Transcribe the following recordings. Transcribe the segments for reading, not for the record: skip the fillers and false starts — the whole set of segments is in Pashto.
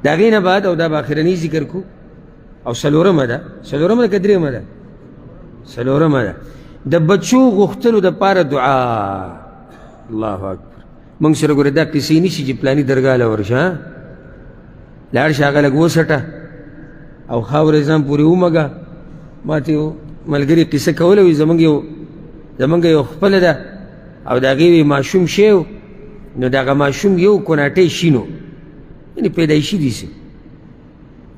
د هغې نه بعد او دا به اخرنی ذکر کو او څلورمه ده که درېیمه ده څلورمه ده د بچو غوښتلو دپاره دعا. الله اکبر. موږ سره ګوره دا قصې نشي چې پلاني درګاه له ورشه لاړ شه هغه لږ وسټه او خاوره ځان پورې ومږه. ما ته یو ملګري قصه کوله وي زمونږ یو خپله ده او د هغې وی ماشوم شی و نو د هغه ماشوم یو کوناټی شین و یعنې پیدایشي داسې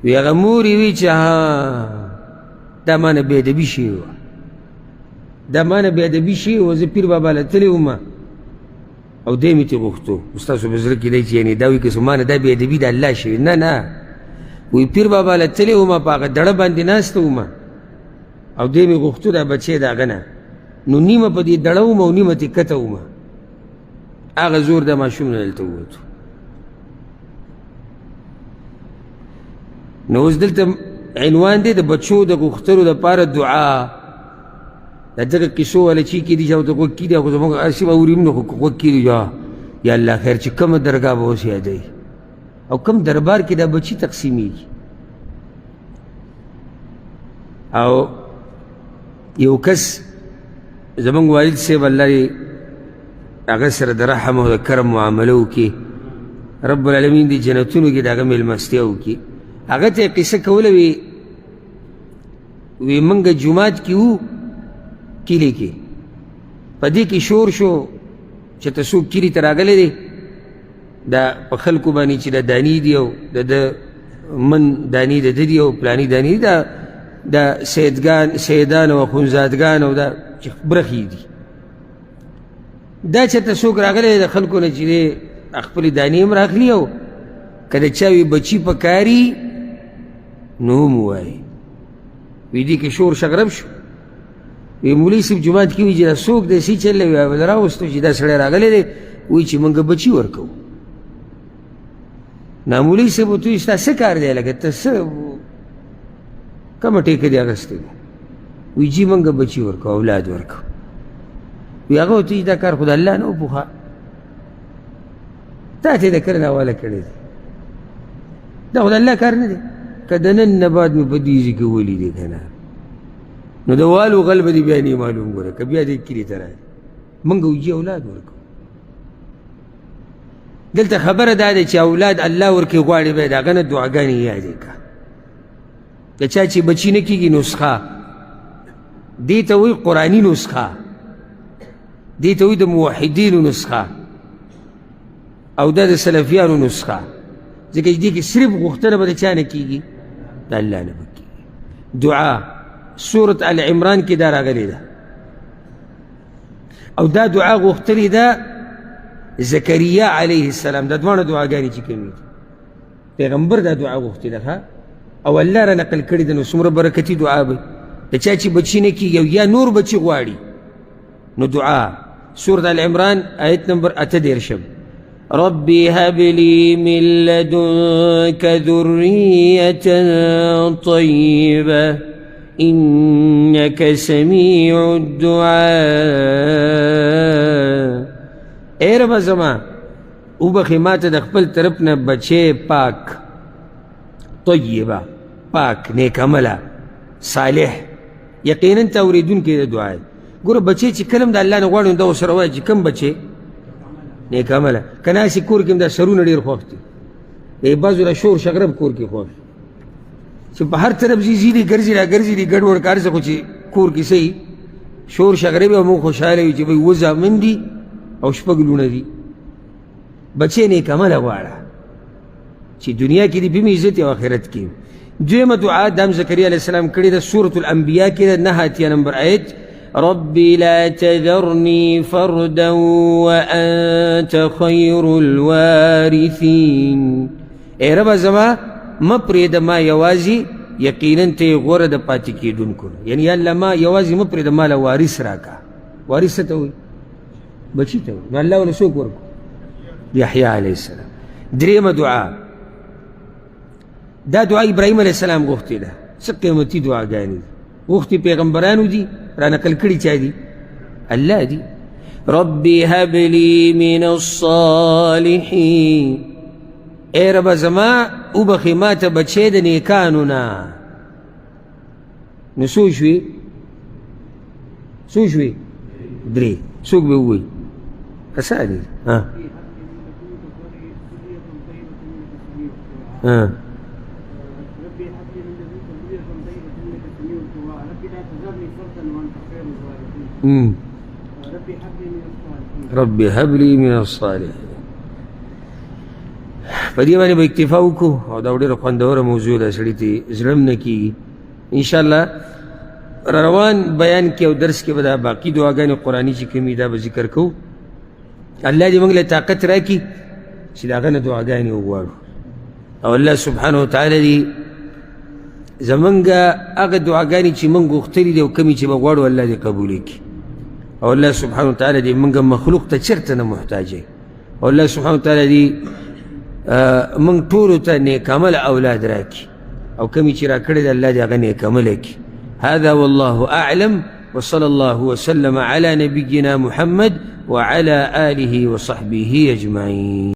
وی هغه مور یې وی چې دا ما نه بېادبي شوې وه دا ما نه بېادبي شوې وه زه پیر بابا له تللی وم او دی مې ترې غوښتو ستاسو په زړه کې دی چې یعنې دا وایي که ما نه دا بېادبي د الله شوې نه وی پیر بابا له تللی وم په هغه دړه باندې ناسته وم او دی مې غوښتو دا بچی د هغه نه نو نیمه په دې دړه وم او نیمه ترې کته وم هغه زور د ماشوم نه دلته ووتو. نو اوس دلته عنوان دی د بچو د غوښتلو دپاره دعا. د دغه کیسو والا چې کېدي چې ورته غوږ کېدي خو زموږ هسې به اوریم نو خو غوږ کېدي یا الله خیر چې کومه درګاه به اوس یادوي او کوم دربار کې دا بچي تقسیمیږي. او یو کس زموږ والد صاحب الله یې هغه سره د رحم او د کرم معامله وکړي رب العالمین دې جنتونو کې د هغه مېلمستیا وکړي. هغه ته یې قصه کوله وی موږ جومات کې وو کلي کې په دې کې شور شو چې ته څوک کلي ته راغلی دی دا په خلکو باندې چې دا دانې دي او د من دانې د ده دي او پلاني دانې دي دا سیدان او اخونزادګان او دا چې برخې دي دا چېرته څوک راغلی د خلکو نه چې دی خپلې دانې هم راخلي او که د چا وي بچي په کاري نو هم ووایي وی دې کې شور شغرب شو وی مولوي صاحب جومات کې وي چې دا څوک دی څه چل وي هغه راوستو چې دا سړی راغلی دی وایي چې موږ بچي ورکوو. نا مولوي صاحب ورته وایي ستا څه کار دی لکه ته څه کومه ټیکه دې اخیستې دی وایي جي موږ بچي ورکوو اولاد ورکوو. وی هغه ورته وایي دا کار خو د الله نه و پوښه تا ته یې د کرنه حواله کړی دی دا خو د الله کار نه دی که د نن نه بعد مې په دې ځای کې ولیدې که نه نو د والو غل به دې بیا نه معلوم ګوره که بیا دې کلي ته راځي موږ وجي اولاد ورکوو. دلته خبره دا ده چې اولاد الله ورکړي غواړي باید هغه نه دعاګانې یادې کړه. د چا چې بچي نه کېږي نسخه دې ته وایي قرآني نسخه دې ته وایي د موحدینو نسخه او دا د سلفیانو نسخه ځکه چې دې کې صرف غوښتنه به د چا نه کېږي د الله نه به کېږي. دعا سورة آل عمران کې دا راغلی ده او دا دعا غوښتلې ده زکریا علیه السلام دا دواړه دعاګانې چې کومې دي پیغمبر دا دعا غوښتې ده او الله را نقل کړې ده. نو څومره برکتي دعا به د چا چې بچي نه کېږي او یا نور بچي غواړي نو دعا سورة آل عمران آیت نمبر 38 ربي هب لي من لدنك ذرية طيبة إنك سميع الدعاء. اے رب زما وبخې ماته د خپل طرف نه بچی پاک طیبه پاک نیک عمله صالح یقینا ته اورېدونکی د دعا دی. ګوره بچی چې کله هم د الله نه غواړو دا ورسره وایي چې کوم بچی نیک عمله که ناسې کور کې هم دا سرونه ډېر خوښ دي بعضو را شور شغرب کور کې خوښ چې په هر طرف ځي دي ګرځي را ګرځي دي ګډوډ کار څه خو چې کور کې صحیح شور شغرب او موږ خوشحاله وي چې بھائی اووه زامن دي او شپږ لوڼه دي. بچی نیک عمله غواړه چې دنیا کې دي بهم عزت او آخرت کې. دویمه دعا دام زکریا علیه السلام کړې ده سورة الانبیا کې ده 9 نمبر آیت ربي لا تذرني فردا وأنت خير الوارثين. اے رب زما ما پرېږده ما یوازې یقینا ته یې غوره د پاتې کېدونکو یعنی یا الله ما یوازې مه پرېږده ما له وارث راکړه. وارث څه ته وایي بچي ته وایي نو الله ونه څوک ورکړو یحیی علیه السلام. درېیمه دعا دا دعا ابراهیم علیه السلام غوښتې ده څه قیمتي دعاګانې دي غوښتې پیغمبرانو دي را نقل کړي چا دي الله دي. ربي هب لي من الصالحين اے رب زما وبخي ما ته بچې د نیکانو نه. نو څو شوي؟ څو شوي؟ درې. څوک به ووایي؟ اساني رب هب لي من الصالحين. په دې باندې به اکتفا وکړو او دا ډېره خوندوره موضوع ده، سړي ته زړه هم نه کېږي. انشاءالله روان بیان کې او درس کې به دا باقي دعاګانې قرآني چې کومې دا به ذکر کوو. الله دې موږ له طاقت راکړي چې د هغه نه دعاګانې وغواړو، او الله سبحانه وتعالی دې زمونږ هغه دعاګانې چې موږ غوښتلي دي او کومې چې به غواړو الله دې قبولې کړي، او الله سبحانه وتعالی دې موږ مخلوق ته چېرته نه محتاجوي، او الله سبحانه وتعالی دې موږ ټولو ته نیک عمل اولاد راکړي، او کومې چې راکړی دی الله دې هغه نیک عمله کړي. هذا والله أعلم، وصلى الله وسلم على نبينا محمد وعلى آله وصحبه أجمعين.